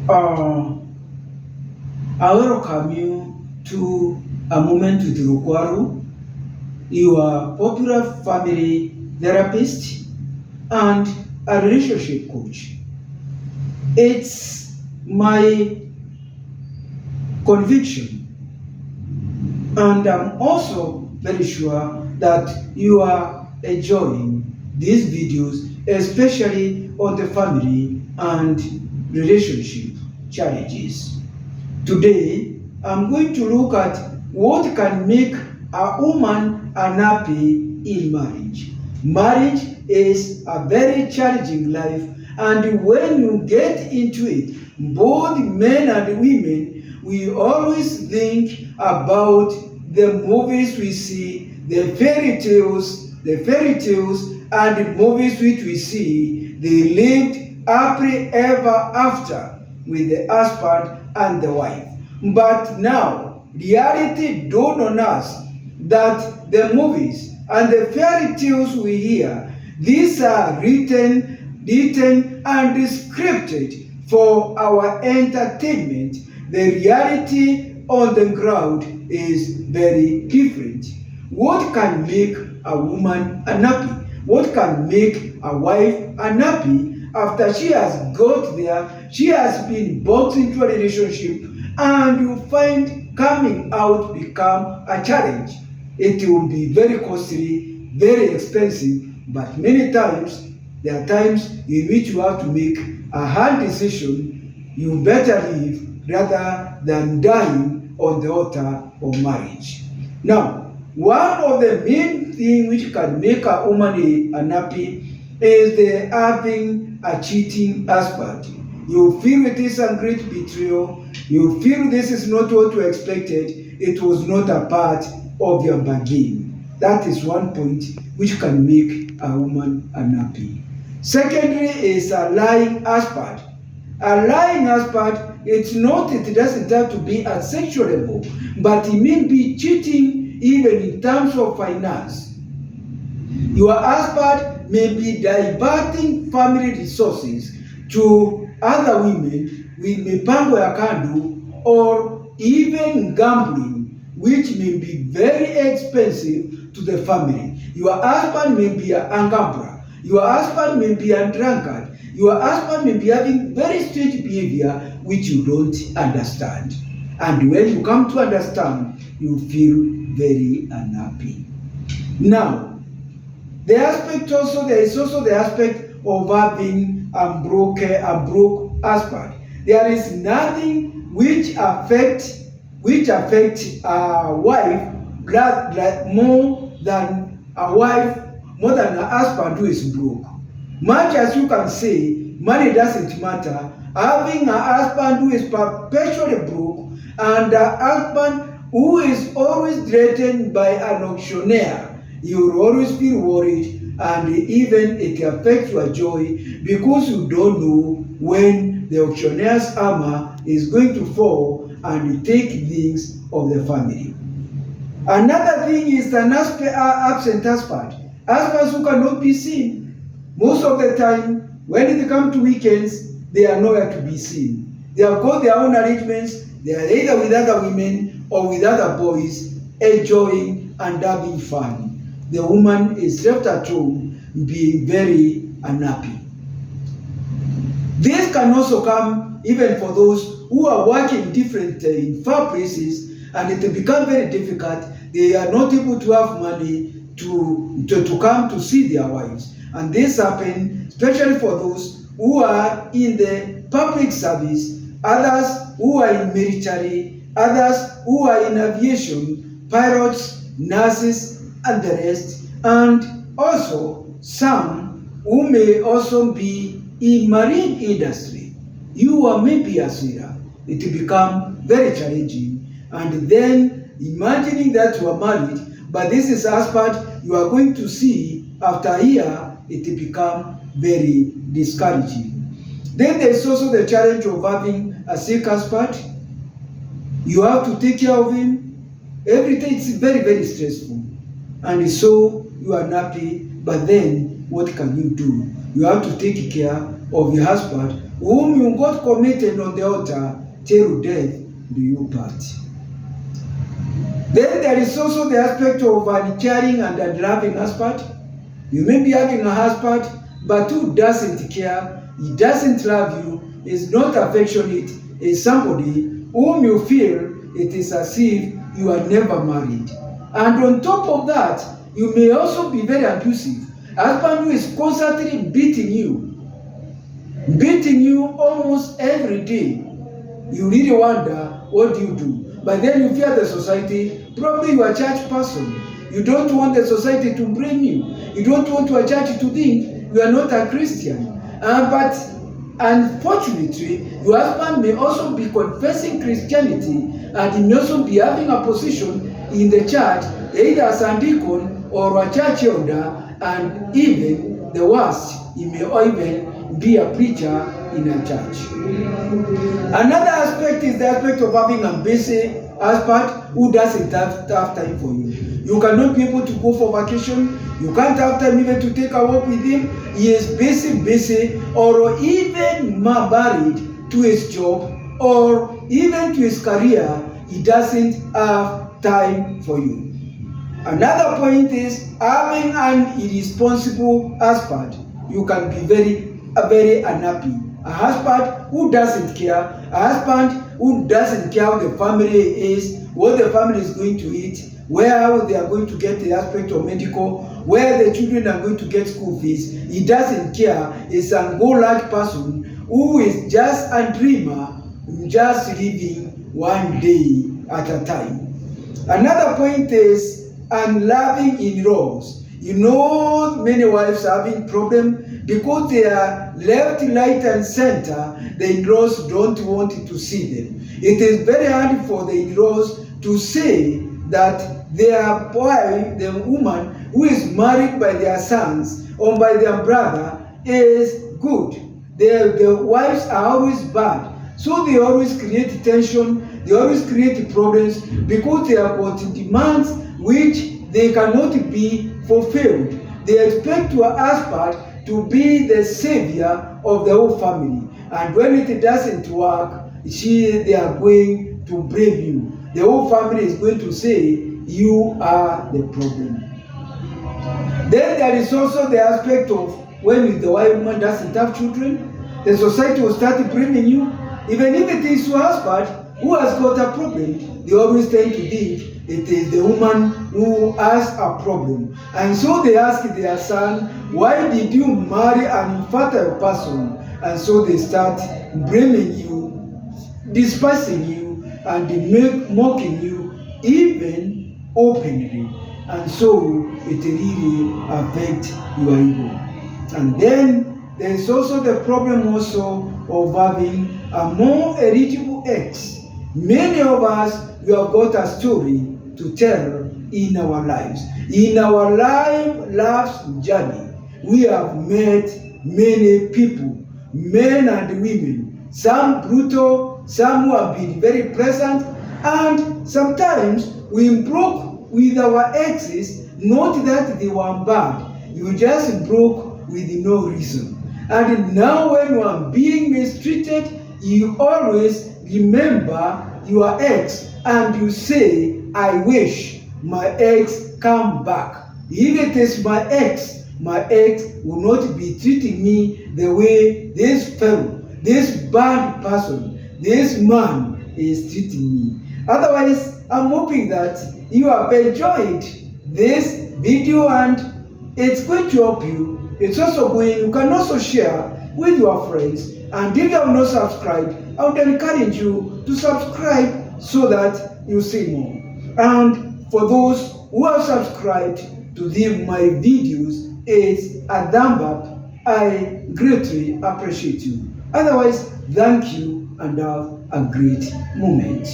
Uh, I welcome you to A Moment with Rukwaru, your popular family therapist and a relationship coach. It's my conviction, and I'm also very sure that you are enjoying these videos, especially on the family and relationship challenges. Today, I'm going to look at what can make a woman unhappy in marriage. Marriage is a very challenging life, and when you get into it, both men and women, we always think about the movies we see, the fairy tales, and the movies which we see, they lived happily ever after with the husband and the wife. But now, reality dawned on us that the movies and the fairy tales we hear, these are written and scripted for our entertainment. The reality on the ground is very different. What can make a woman unhappy? What can make a wife unhappy after she has got there, she has been boxed into a relationship, and you find coming out become a challenge? It will be very costly, very expensive, but many times there are times in which you have to make a hard decision. You better live rather than dying on the altar of marriage. Now, one of the main things which can make a woman unhappy is the having a cheating husband. You feel it is a great betrayal. You feel this is not what you expected. It was not a part of your bargain. That is one point which can make a woman unhappy. Secondly is a lying husband. A lying husband, it doesn't have to be at sexual level, but it may be cheating even in terms of finance. Your husband may be diverting family resources to other women with mipango ya kando, or even gambling, which may be very expensive to the family. Your husband may be a gambler. Your husband may be a drunkard. Your husband may be having very strange behavior which you don't understand. And when you come to understand, you feel very unhappy. Now, there is also the aspect of having a broke husband. There is nothing which affects a wife more than a husband who is broke. Much as you can say money doesn't matter, having a husband who is perpetually broke and a husband who is always threatened by an auctioneer, you will always feel worried, and even it affects your joy because you don't know when the auctioneer's hammer is going to fall and take things of the family. Another thing is an absent husband. Husbands who cannot be seen. Most of the time, when it comes to weekends, they are nowhere to be seen. They have got their own arrangements. They are either with other women or with other boys, enjoying and having fun. The woman is left at home being very unhappy. This can also come even for those who are working different in far places, and it becomes very difficult. They are not able to have money to come to see their wives. And this happens especially for those who are in the public service, others who are in military, others who are in aviation, pilots, nurses, and the rest, and also some who may also be in marine industry. You are maybe a sailor. It will become very challenging. And then imagining that you are married, but this is husband you are going to see after a year, it will become very discouraging. Then there is also the challenge of having a sick husband. You have to take care of him. Every day it's very, very stressful. And so you are happy, but then what can you do? You have to take care of your husband, whom you got committed on the altar, till death do you part. Then there is also the aspect of an caring and unloving husband. You may be having a husband, but who doesn't care, he doesn't love you, is not affectionate, is somebody whom you feel it is as if you are never married. And on top of that, you may also be very abusive. A husband who is constantly beating you almost every day. You really wonder, what do you do? But then you fear the society. Probably you are a church person. You don't want the society to blame you. You don't want your church to think you are not a Christian. But unfortunately, your husband may also be confessing Christianity, and he may also be having a position in the church, either as a deacon or a church elder, and even the worst, he may even be a preacher in a church. Another aspect is the aspect of having a busy husband who doesn't have time for you. You cannot be able to go for vacation. You can't have time even to take a walk with him. He is busy, or even married to his job, or even to his career. He doesn't have time for you. Another point is having an irresponsible husband. You can be very unhappy. A husband who doesn't care, a husband who doesn't care how the family is, what the family is going to eat, where they are going to get the aspect of medical, where the children are going to get school fees. He doesn't care. He's a go-lucky person who is just a dreamer, just living one day at a time. Another point is unloving in-laws. You know, many wives are having problem because they are left, right, and center. The in-laws don't want to see them. It is very hard for the in-laws to say that their boy, the woman who is married by their sons or by their brother, is good. The wives are always bad. So they always create tension, they always create problems because they are got demands which they cannot be fulfilled. They expect your husband to be the savior of the whole family. And when it doesn't work, they are going to blame you. The whole family is going to say, you are the problem. Then there is also the aspect of when the woman doesn't have children, the society will start blaming you. Even if it is your husband who has got a problem, they always tend to think it is the woman who has a problem. And so they ask their son, why did you marry an infertile person? And so they start blaming you, despising you, and mocking you, even openly. And so it really affects your ego. And then there is also the problem also of having a more eligible ex. Many of us, we have got a story to tell in our lives. In our life's journey, we have met many people, men and women, some brutal, some who have been very pleasant, and sometimes we broke with our exes, not that they were bad, you just broke with no reason. And now when you are being mistreated, you always remember your ex and you say, I wish my ex come back. If it is my ex will not be treating me the way this fellow, this bad person, this man is treating me. Otherwise, I'm hoping that you have enjoyed this video and it's going to help you. It's also going, you can also share with your friends. And if you have not subscribed, I would encourage you to subscribe so that you see more. And for those who have subscribed to my videos, it's a thumb up. I greatly appreciate you. Otherwise, thank you and have a great moment.